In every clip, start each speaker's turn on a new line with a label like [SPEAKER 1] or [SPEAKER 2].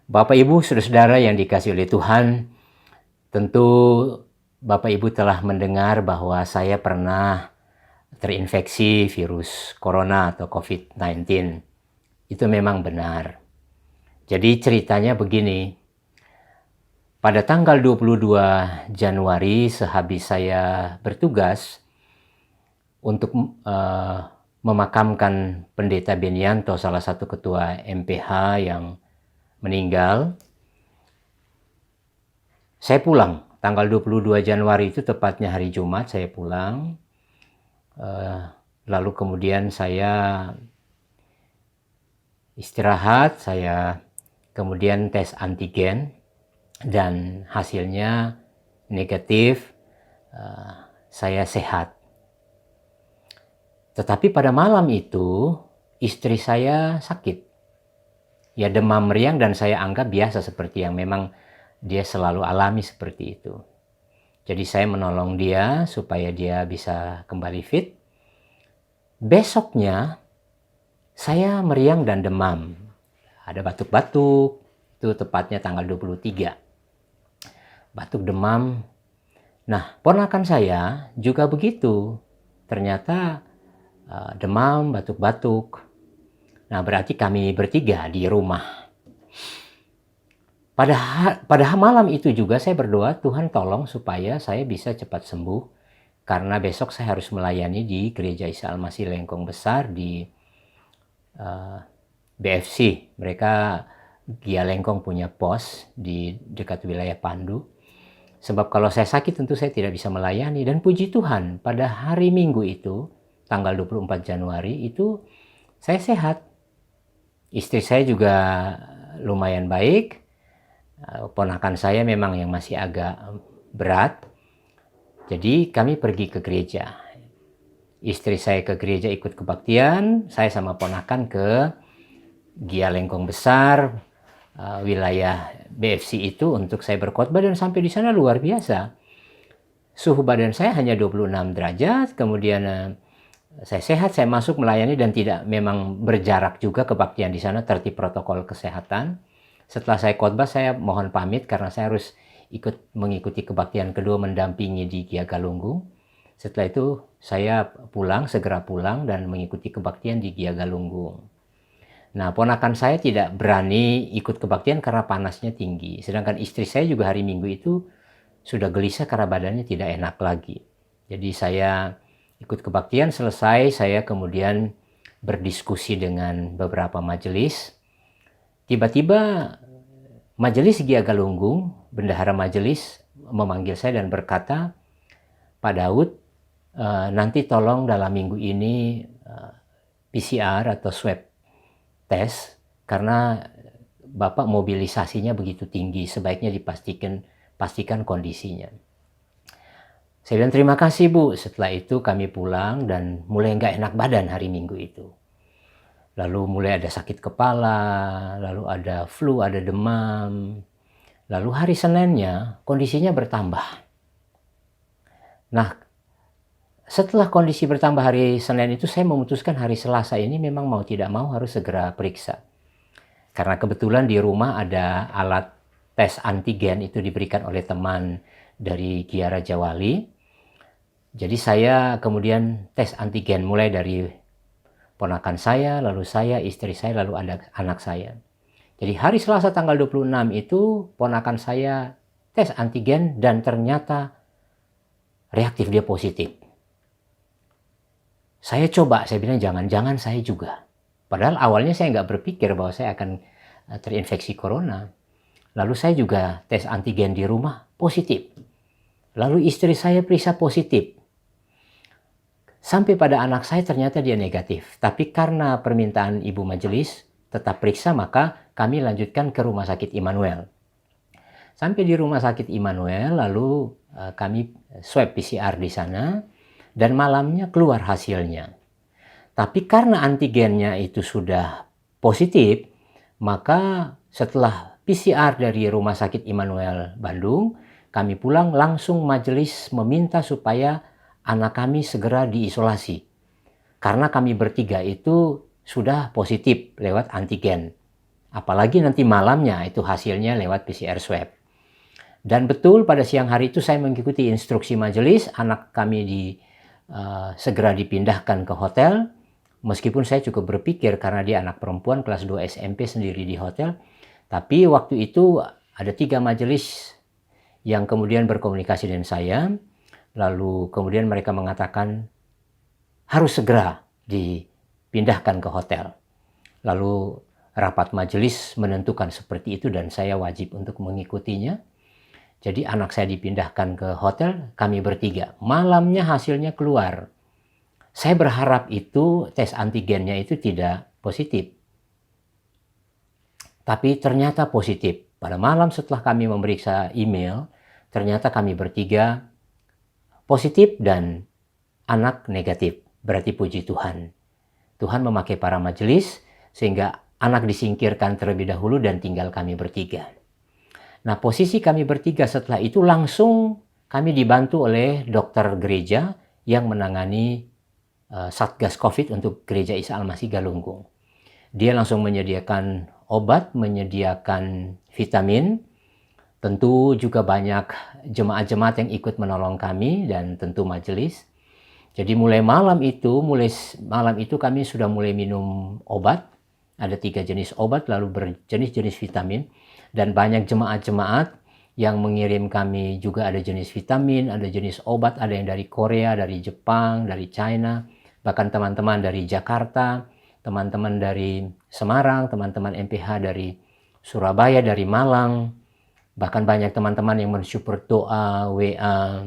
[SPEAKER 1] Bapak Ibu, saudara-saudara yang dikasihi oleh Tuhan, tentu Bapak Ibu telah mendengar bahwa saya pernah terinfeksi virus corona atau COVID-19. Itu memang benar. Jadi ceritanya begini, pada tanggal 22 Januari sehabis saya bertugas untuk memakamkan Pendeta Benianto, salah satu ketua MPH yang meninggal, saya pulang. Tanggal 22 Januari itu tepatnya hari Jumat saya pulang. Lalu kemudian saya istirahat, saya kemudian tes antigen dan hasilnya negatif, saya sehat. Tetapi pada malam itu istri saya sakit. Ya demam meriang dan saya anggap biasa seperti yang memang dia selalu alami seperti itu. Jadi saya menolong dia supaya dia bisa kembali fit. Besoknya saya meriang dan demam. Ada batuk-batuk, itu tepatnya tanggal 23. Batuk demam. Nah, ponakan saya juga begitu. Ternyata demam, batuk-batuk. Nah, berarti kami bertiga di rumah. Pada malam itu juga saya berdoa, Tuhan tolong supaya saya bisa cepat sembuh. Karena besok saya harus melayani di Gereja Isa Al-Masih Lengkong Besar di BFC. Mereka Gia Lengkong punya pos di dekat wilayah Pandu. Sebab kalau saya sakit tentu saya tidak bisa melayani. Dan puji Tuhan pada hari Minggu itu, tanggal 24 Januari itu saya sehat. Istri saya juga lumayan baik. Ponakan saya memang yang masih agak berat. Jadi kami pergi ke gereja. Istri saya ke gereja ikut kebaktian, saya sama ponakan ke Gia Lengkong Besar, wilayah BFC itu untuk saya berkhotbah, dan sampai di sana luar biasa. Suhu badan saya hanya 26 derajat, kemudian saya sehat, saya masuk melayani dan tidak memang berjarak juga kebaktian di sana, tertib protokol kesehatan. Setelah saya khotbah, saya mohon pamit karena saya harus mengikuti kebaktian kedua mendampingi di Gia Galunggung. Setelah itu saya segera pulang dan mengikuti kebaktian di Gia Galunggung. Nah, ponakan saya tidak berani ikut kebaktian karena panasnya tinggi. Sedangkan istri saya juga hari Minggu itu sudah gelisah karena badannya tidak enak lagi. Jadi saya ikut kebaktian, selesai saya kemudian berdiskusi dengan beberapa majelis. Tiba-tiba majelis Gia Galunggung, bendahara majelis memanggil saya dan berkata, Pak Daud, nanti tolong dalam minggu ini PCR atau swab test, karena Bapak mobilisasinya begitu tinggi, sebaiknya pastikan kondisinya. Saya bilang terima kasih Bu. Setelah itu kami pulang dan mulai nggak enak badan hari Minggu itu. Lalu mulai ada sakit kepala, lalu ada flu, ada demam. Lalu hari Seninnya kondisinya bertambah. Nah, setelah kondisi bertambah hari Senin itu, saya memutuskan hari Selasa ini memang mau tidak mau harus segera periksa. Karena kebetulan di rumah ada alat tes antigen, itu diberikan oleh teman dari Gia Raja Wali. Jadi saya kemudian tes antigen mulai dari ponakan saya, lalu saya, istri saya, lalu anak saya. Jadi hari Selasa tanggal 26 itu ponakan saya tes antigen dan ternyata reaktif, dia positif. Saya coba, saya bilang jangan-jangan saya juga. Padahal awalnya saya nggak berpikir bahwa saya akan terinfeksi corona. Lalu saya juga tes antigen di rumah, positif. Lalu istri saya periksa positif. Sampai pada anak saya ternyata dia negatif. Tapi karena permintaan ibu majelis tetap periksa, maka kami lanjutkan ke Rumah Sakit Immanuel. Sampai di Rumah Sakit Immanuel, lalu kami swab PCR di sana, dan malamnya keluar hasilnya. Tapi karena antigennya itu sudah positif, maka setelah PCR dari Rumah Sakit Immanuel Bandung, kami pulang, langsung majelis meminta supaya anak kami segera diisolasi. Karena kami bertiga itu sudah positif lewat antigen Apalagi nanti malamnya itu hasilnya lewat PCR swab. Dan betul pada siang hari itu saya mengikuti instruksi majelis, anak kami segera dipindahkan ke hotel. Meskipun saya cukup berpikir karena dia anak perempuan kelas 2 SMP sendiri di hotel. Tapi waktu itu ada 3 majelis yang kemudian berkomunikasi dengan saya. Lalu kemudian mereka mengatakan harus segera dipindahkan ke hotel. Lalu rapat majelis menentukan seperti itu dan saya wajib untuk mengikutinya. Jadi anak saya dipindahkan ke hotel, kami bertiga. Malamnya hasilnya keluar. Saya berharap itu tes antigennya itu tidak positif. Tapi ternyata positif. Pada malam setelah kami memeriksa email, ternyata kami bertiga positif dan anak negatif. Berarti puji Tuhan. Tuhan memakai para majelis sehingga anak disingkirkan terlebih dahulu dan tinggal kami bertiga. Nah, posisi kami bertiga setelah itu langsung kami dibantu oleh dokter gereja yang menangani Satgas COVID untuk Gereja Isa Al-Masih Galunggung. Dia langsung menyediakan obat, menyediakan vitamin. Tentu juga banyak jemaat-jemaat yang ikut menolong kami dan tentu majelis. Jadi mulai malam itu kami sudah mulai minum obat. Ada 3 jenis obat lalu berjenis-jenis vitamin. Dan banyak jemaat-jemaat yang mengirim kami juga ada jenis vitamin, ada jenis obat, ada yang dari Korea, dari Jepang, dari China. Bahkan teman-teman dari Jakarta, teman-teman dari Semarang, teman-teman MPH dari Surabaya, dari Malang. Bahkan banyak teman-teman yang mensupport doa, WA,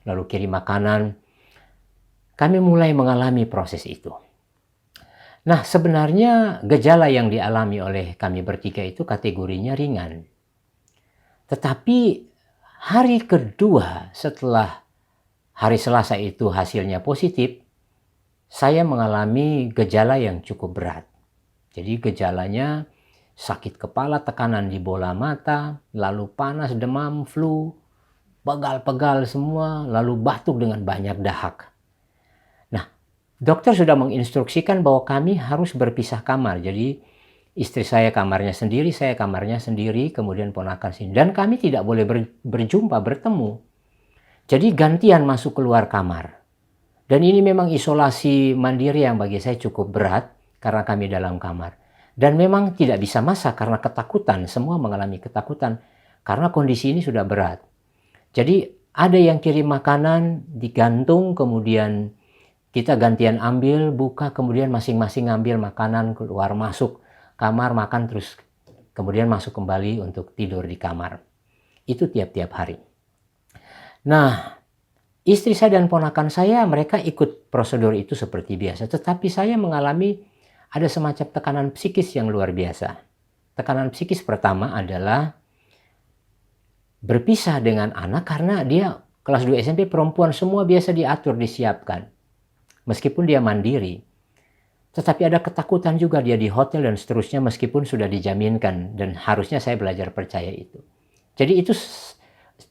[SPEAKER 1] lalu kirim makanan. Kami mulai mengalami proses itu. Nah, sebenarnya gejala yang dialami oleh kami bertiga itu kategorinya ringan. Tetapi hari kedua setelah hari Selasa itu hasilnya positif, saya mengalami gejala yang cukup berat. Jadi gejalanya sakit kepala, tekanan di bola mata, lalu panas, demam, flu, pegal-pegal semua, lalu batuk dengan banyak dahak. Dokter sudah menginstruksikan bahwa kami harus berpisah kamar. Jadi istri saya kamarnya sendiri, saya kamarnya sendiri, kemudian ponakan sini. Dan kami tidak boleh berjumpa, bertemu. Jadi gantian masuk keluar kamar. Dan ini memang isolasi mandiri yang bagi saya cukup berat karena kami dalam kamar. Dan memang tidak bisa masak karena ketakutan, semua mengalami ketakutan karena kondisi ini sudah berat. Jadi ada yang kirim makanan, digantung, kemudian kita gantian ambil, buka, kemudian masing-masing ngambil makanan, keluar masuk kamar, makan, terus kemudian masuk kembali untuk tidur di kamar. Itu tiap-tiap hari. Nah, istri saya dan ponakan saya, mereka ikut prosedur itu seperti biasa. Tetapi saya mengalami ada semacam tekanan psikis yang luar biasa. Tekanan psikis pertama adalah berpisah dengan anak karena dia kelas 2 SMP perempuan, semua biasa diatur, disiapkan. Meskipun dia mandiri, tetapi ada ketakutan juga dia di hotel dan seterusnya meskipun sudah dijaminkan dan harusnya saya belajar percaya itu. Jadi itu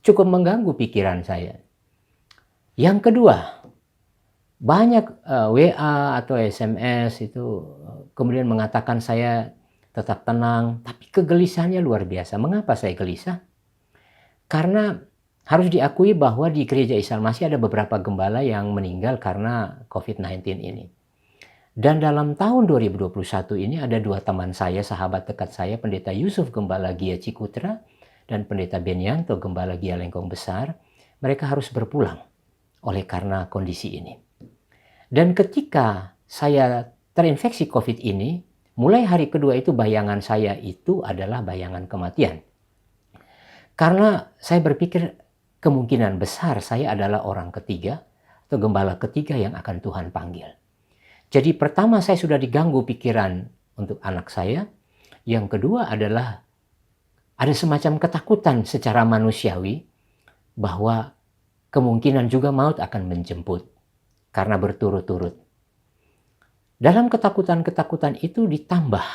[SPEAKER 1] cukup mengganggu pikiran saya. Yang kedua, banyak WA atau SMS itu kemudian mengatakan saya tetap tenang, tapi kegelisahannya luar biasa. Mengapa saya gelisah? Karena harus diakui bahwa di Gereja Isa Al-Masih ada beberapa gembala yang meninggal karena COVID-19 ini. Dan dalam tahun 2021 ini ada 2 teman saya, sahabat dekat saya, Pendeta Yusuf Gembala Gia Cikutra dan Pendeta Benianto Gembala Gia Lengkong Besar. Mereka harus berpulang oleh karena kondisi ini. Dan ketika saya terinfeksi COVID ini, mulai hari kedua itu bayangan saya itu adalah bayangan kematian. Karena saya berpikir kemungkinan besar saya adalah orang ketiga atau gembala ketiga yang akan Tuhan panggil. Jadi pertama saya sudah diganggu pikiran untuk anak saya. Yang kedua adalah ada semacam ketakutan secara manusiawi bahwa kemungkinan juga maut akan menjemput karena berturut-turut. Dalam ketakutan-ketakutan itu ditambah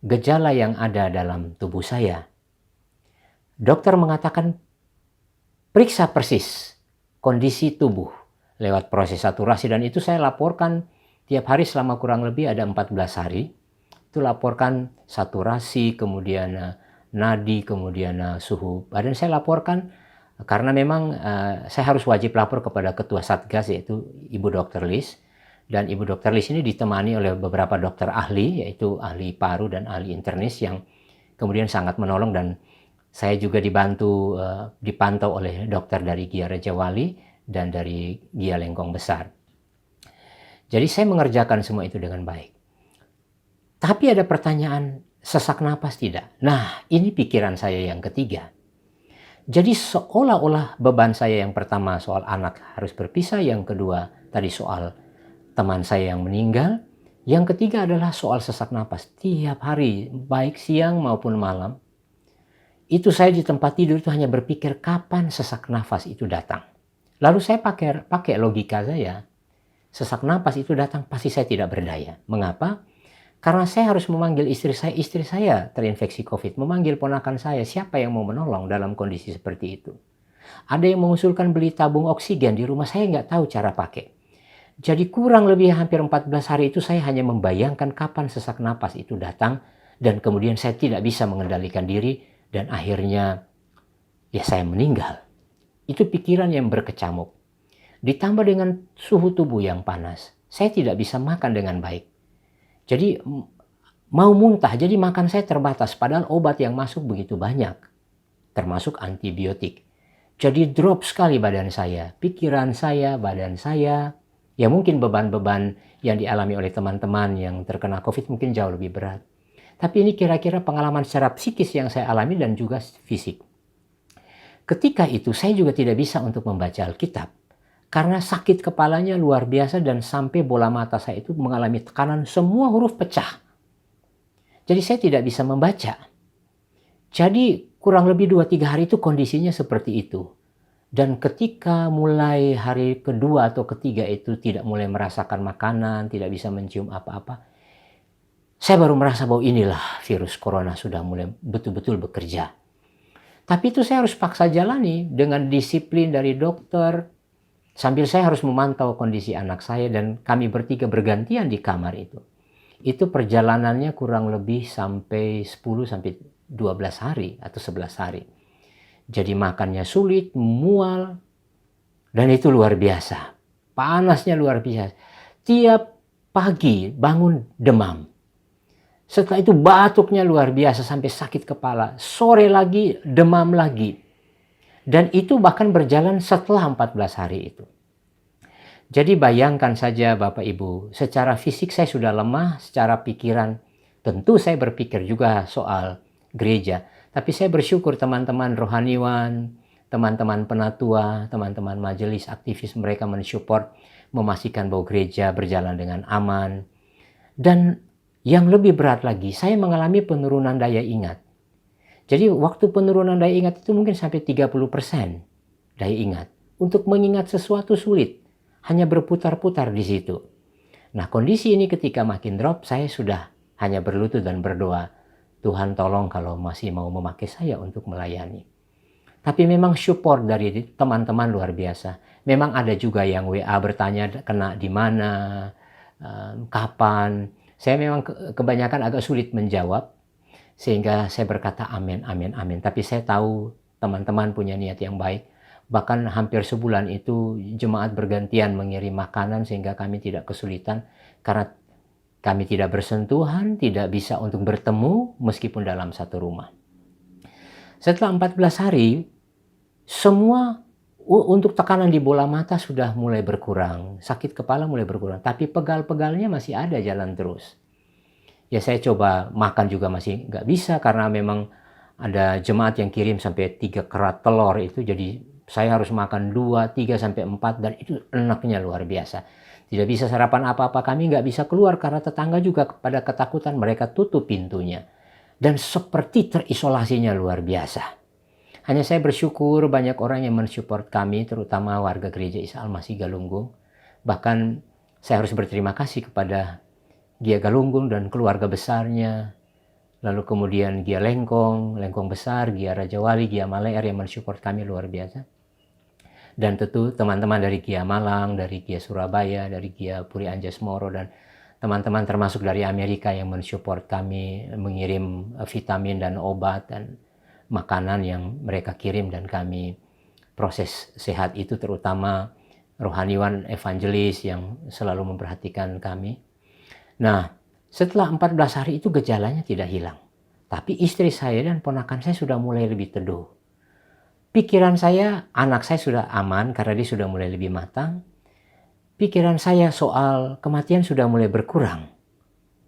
[SPEAKER 1] gejala yang ada dalam tubuh saya. Dokter mengatakan periksa persis kondisi tubuh lewat proses saturasi dan itu saya laporkan tiap hari selama kurang lebih ada 14 hari. itu laporkan saturasi, kemudian nadi, kemudian suhu badan saya laporkan, karena memang saya harus wajib lapor kepada ketua Satgas, yaitu Ibu Dr. Lis. Dan Ibu Dr. Lis ini ditemani oleh beberapa dokter ahli, yaitu ahli paru dan ahli internis yang kemudian sangat menolong, dan saya juga dipantau oleh dokter dari Gia Raja Wali dan dari Gia Lengkong Besar. Jadi saya mengerjakan semua itu dengan baik. Tapi ada pertanyaan, sesak napas tidak? Nah, ini pikiran saya yang ketiga. Jadi seolah-olah beban saya yang pertama soal anak harus berpisah, yang kedua tadi soal teman saya yang meninggal, yang ketiga adalah soal sesak napas. Tiap hari, baik siang maupun malam, itu saya di tempat tidur itu hanya berpikir kapan sesak nafas itu datang. Lalu saya pakai logika saya, sesak napas itu datang pasti saya tidak berdaya. Mengapa? Karena saya harus memanggil istri saya terinfeksi COVID, memanggil ponakan saya, siapa yang mau menolong dalam kondisi seperti itu. Ada yang mengusulkan beli tabung oksigen di rumah, saya nggak tahu cara pakai. Jadi kurang lebih hampir 14 hari itu saya hanya membayangkan kapan sesak napas itu datang, dan kemudian saya tidak bisa mengendalikan diri, dan akhirnya ya saya meninggal. Itu pikiran yang berkecamuk. Ditambah dengan suhu tubuh yang panas, saya tidak bisa makan dengan baik. Jadi mau muntah, jadi makan saya terbatas, padahal obat yang masuk begitu banyak, termasuk antibiotik. Jadi drop sekali badan saya, pikiran saya, badan saya. Ya mungkin beban-beban yang dialami oleh teman-teman yang terkena COVID mungkin jauh lebih berat. Tapi ini kira-kira pengalaman secara psikis yang saya alami dan juga fisik. Ketika itu saya juga tidak bisa untuk membaca Alkitab. Karena sakit kepalanya luar biasa dan sampai bola mata saya itu mengalami tekanan, semua huruf pecah. Jadi saya tidak bisa membaca. Jadi kurang lebih 2-3 hari itu kondisinya seperti itu. Dan ketika mulai hari kedua atau ketiga itu tidak mulai merasakan makanan, tidak bisa mencium apa-apa, saya baru merasa bahwa inilah virus corona sudah mulai betul-betul bekerja. Tapi itu saya harus paksa jalani dengan disiplin dari dokter, sambil saya harus memantau kondisi anak saya, dan kami bertiga bergantian di kamar itu. Itu perjalanannya kurang lebih sampai 10-12 hari atau 11 hari. Jadi makannya sulit, mual, dan itu luar biasa. Panasnya luar biasa. Tiap pagi bangun demam. Setelah itu batuknya luar biasa sampai sakit kepala. Sore lagi demam lagi. Dan itu bahkan berjalan setelah 14 hari itu. Jadi bayangkan saja Bapak Ibu, secara fisik saya sudah lemah, secara pikiran tentu saya berpikir juga soal gereja. Tapi saya bersyukur teman-teman rohaniwan, teman-teman penatua, teman-teman majelis, aktivis, mereka mensupport, memastikan bahwa gereja berjalan dengan aman. Dan yang lebih berat lagi, saya mengalami penurunan daya ingat. Jadi waktu penurunan daya ingat itu mungkin sampai 30% daya ingat. Untuk mengingat sesuatu sulit, hanya berputar-putar di situ. Nah, kondisi ini ketika makin drop, saya sudah hanya berlutut dan berdoa, Tuhan tolong kalau masih mau memakai saya untuk melayani. Tapi memang support dari teman-teman luar biasa. Memang ada juga yang WA bertanya kena di mana, kapan. Saya memang kebanyakan agak sulit menjawab, sehingga saya berkata amin, amin, amin. Tapi saya tahu teman-teman punya niat yang baik. Bahkan hampir sebulan itu jemaat bergantian mengirim makanan sehingga kami tidak kesulitan, karena kami tidak bersentuhan, tidak bisa untuk bertemu meskipun dalam satu rumah. Setelah 14 hari, semua untuk tekanan di bola mata sudah mulai berkurang, sakit kepala mulai berkurang, tapi pegal-pegalnya masih ada jalan terus. Ya saya coba makan juga masih nggak bisa, karena memang ada jemaat yang kirim sampai 3 kerat telur itu, jadi saya harus makan 2, 3, sampai 4, dan itu enaknya luar biasa. Tidak bisa sarapan apa-apa, kami nggak bisa keluar karena tetangga juga pada ketakutan, mereka tutup pintunya. Dan seperti terisolasinya luar biasa. Hanya saya bersyukur banyak orang yang mensupport kami, terutama warga gereja Isa Al-Masih Galunggung. Bahkan saya harus berterima kasih kepada Gia Galunggung dan keluarga besarnya. Lalu kemudian Gia Lengkong Besar, Gia Raja Wali, Gia Maleer yang mensupport kami luar biasa. Dan tentu teman-teman dari Gia Malang, dari Gia Surabaya, dari Gia Puri Anjas Moro, dan teman-teman termasuk dari Amerika yang mensupport kami, mengirim vitamin dan obat dan makanan yang mereka kirim, dan kami proses sehat itu, terutama rohaniwan evangelis yang selalu memperhatikan kami. Nah, setelah 14 hari itu gejalanya tidak hilang. Tapi istri saya dan ponakan saya sudah mulai lebih teduh. Pikiran saya, anak saya sudah aman karena dia sudah mulai lebih matang. Pikiran saya soal kematian sudah mulai berkurang.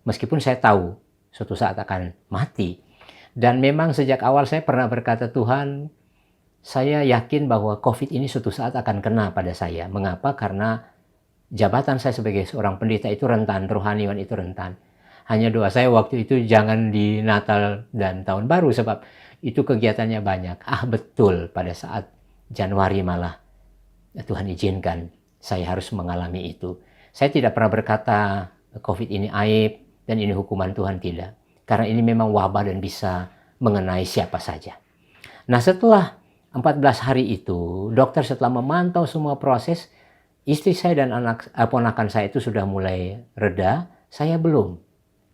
[SPEAKER 1] Meskipun saya tahu suatu saat akan mati. Dan memang sejak awal saya pernah berkata, Tuhan, saya yakin bahwa COVID ini suatu saat akan kena pada saya. Mengapa? Karena jabatan saya sebagai seorang pendeta itu rentan, rohaniwan itu rentan. Hanya doa saya waktu itu jangan di Natal dan Tahun Baru sebab itu kegiatannya banyak. Betul, pada saat Januari malah Tuhan izinkan saya harus mengalami itu. Saya tidak pernah berkata COVID ini aib dan ini hukuman Tuhan, tidak. Karena ini memang wabah dan bisa mengenai siapa saja. Nah, setelah 14 hari itu, dokter setelah memantau semua proses, istri saya dan ponakan saya itu sudah mulai reda, saya belum.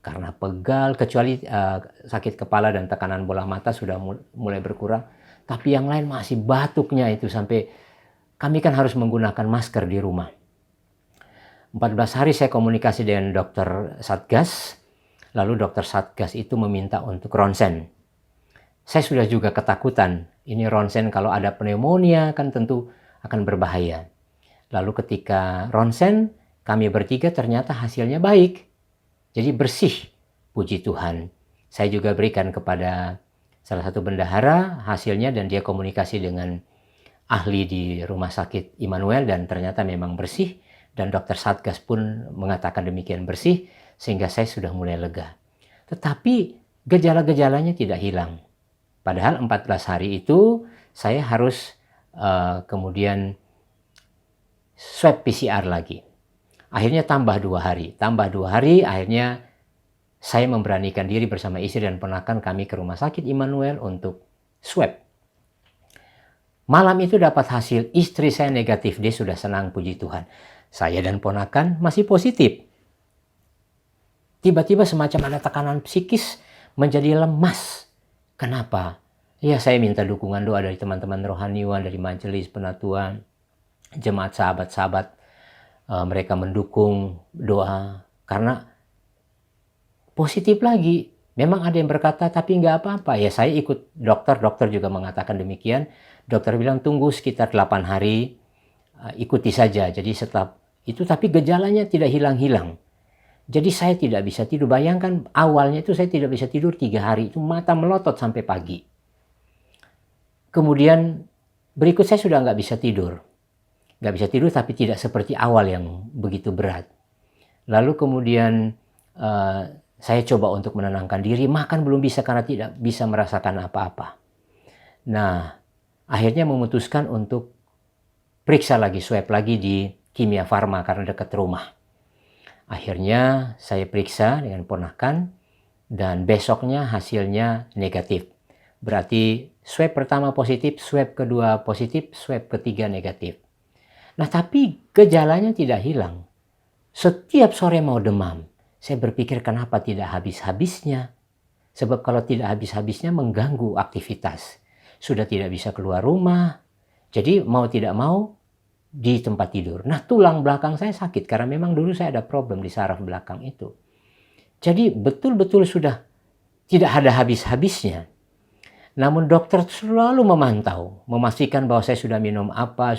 [SPEAKER 1] Karena pegal, kecuali sakit kepala dan tekanan bola mata sudah mulai berkurang. Tapi yang lain masih batuknya itu sampai kami kan harus menggunakan masker di rumah. 14 hari saya komunikasi dengan dokter Satgas, lalu dokter Satgas itu meminta untuk ronsen. Saya sudah juga ketakutan, ini ronsen kalau ada pneumonia kan tentu akan berbahaya. Lalu ketika ronsen, kami bertiga ternyata hasilnya baik. Jadi bersih, puji Tuhan. Saya juga berikan kepada salah satu bendahara hasilnya dan dia komunikasi dengan ahli di rumah sakit Immanuel dan ternyata memang bersih. Dan dokter Satgas pun mengatakan demikian bersih sehingga saya sudah mulai lega. Tetapi gejala-gejalanya tidak hilang. Padahal 14 hari itu saya harus kemudian swab PCR lagi. Akhirnya tambah 2 hari, akhirnya saya memberanikan diri bersama istri dan ponakan kami ke rumah sakit Immanuel untuk swab. Malam itu dapat hasil, istri saya negatif, dia sudah senang, puji Tuhan. Saya dan ponakan masih positif. Tiba-tiba semacam ada tekanan psikis, menjadi lemas. Kenapa? Ya, saya minta dukungan doa dari teman-teman rohaniwan, dari majelis penatua, jemaat sahabat-sahabat. Mereka mendukung doa karena positif lagi. Memang ada yang berkata tapi nggak apa-apa. Ya saya ikut dokter juga mengatakan demikian. Dokter bilang tunggu sekitar 8 hari, ikuti saja. Jadi setelah itu tapi gejalanya tidak hilang-hilang. Jadi saya tidak bisa tidur. Bayangkan awalnya itu saya tidak bisa tidur 3 hari. Itu mata melotot sampai pagi. Kemudian berikut saya sudah nggak bisa tidur. Nggak bisa tidur tapi tidak seperti awal yang begitu berat. Lalu kemudian saya coba untuk menenangkan diri, makan belum bisa karena tidak bisa merasakan apa-apa. Nah, akhirnya memutuskan untuk periksa lagi, swab lagi di Kimia Farma karena dekat rumah. Akhirnya saya periksa dengan ponakan dan besoknya hasilnya negatif. Berarti swab pertama positif, swab kedua positif, swab ketiga negatif. Nah, tapi gejalanya tidak hilang. Setiap sore mau demam. Saya berpikir kenapa tidak habis-habisnya. Sebab kalau tidak habis-habisnya mengganggu aktivitas. Sudah tidak bisa keluar rumah. Jadi mau tidak mau di tempat tidur. Nah, tulang belakang saya sakit karena memang dulu saya ada problem di saraf belakang itu. Jadi betul-betul sudah tidak ada habis-habisnya. Namun dokter selalu memantau, memastikan bahwa saya sudah minum apa.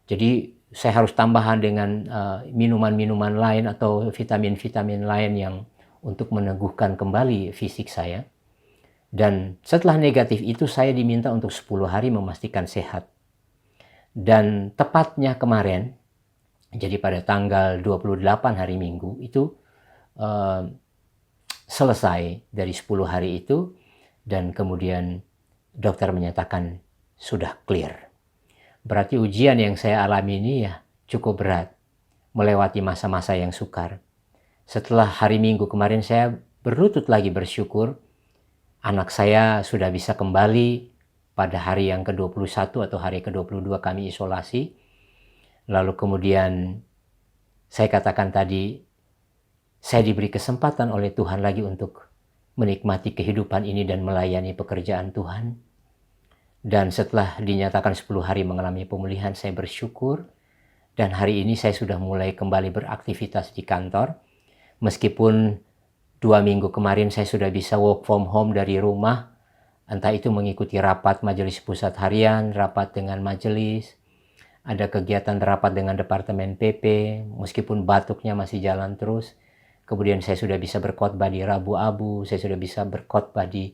[SPEAKER 1] Jadi saya harus tambahan dengan minuman-minuman lain atau vitamin-vitamin lain yang untuk meneguhkan kembali fisik saya. Dan setelah negatif itu saya diminta untuk 10 hari memastikan sehat. Dan tepatnya kemarin, jadi pada tanggal 28 hari Minggu itu selesai dari 10 hari itu. Dan kemudian dokter menyatakan sudah clear. Berarti ujian yang saya alami ini ya cukup berat. Melewati masa-masa yang sukar. Setelah hari Minggu kemarin saya berlutut lagi bersyukur. Anak saya sudah bisa kembali pada hari yang ke-21 atau hari ke-22 kami isolasi. Lalu kemudian Saya katakan tadi, saya diberi kesempatan oleh Tuhan lagi untuk menikmati kehidupan ini dan melayani pekerjaan Tuhan. Dan setelah dinyatakan 10 hari mengalami pemulihan, saya bersyukur. Dan hari ini saya sudah mulai kembali beraktivitas di kantor. Meskipun 2 minggu kemarin saya sudah bisa work from home dari rumah. Entah itu mengikuti rapat majelis pusat harian, rapat dengan majelis, ada kegiatan rapat dengan Departemen PP, meskipun batuknya masih jalan terus. Kemudian saya sudah bisa berkhotbah di Rabu Abu, saya sudah bisa berkhotbah di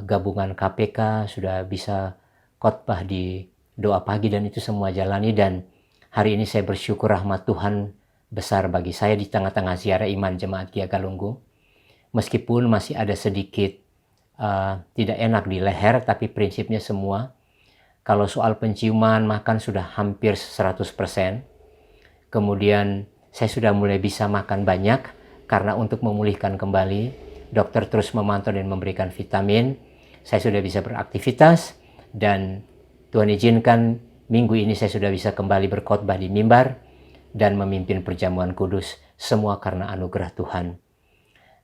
[SPEAKER 1] gabungan KPK, sudah bisa khotbah di doa pagi, dan itu semua jalani. Dan hari ini saya bersyukur rahmat Tuhan besar bagi saya di tengah-tengah ziarah iman Jemaat Gia Galunggung. Meskipun masih ada sedikit tidak enak di leher, tapi prinsipnya semua. Kalau soal penciuman, makan sudah hampir 100%. Kemudian saya sudah mulai bisa makan banyak karena untuk memulihkan kembali, dokter terus memantau dan memberikan vitamin. Saya sudah bisa beraktivitas dan Tuhan izinkan minggu ini saya sudah bisa kembali berkhotbah di mimbar dan memimpin perjamuan kudus. Semua karena anugerah Tuhan.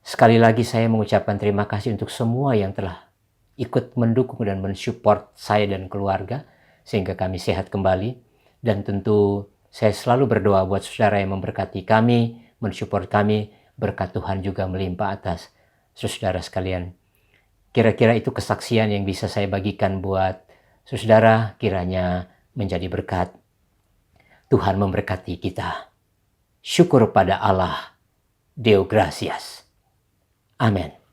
[SPEAKER 1] Sekali lagi saya mengucapkan terima kasih untuk semua yang telah ikut mendukung dan mensupport saya dan keluarga sehingga kami sehat kembali. Dan tentu saya selalu berdoa buat saudara yang memberkati kami, mensupport kami, berkat Tuhan juga melimpah atas saudara sekalian. Kira-kira itu kesaksian yang bisa saya bagikan buat saudara, kiranya menjadi berkat. Tuhan memberkati kita. Syukur pada Allah. Deo gratias. Amin.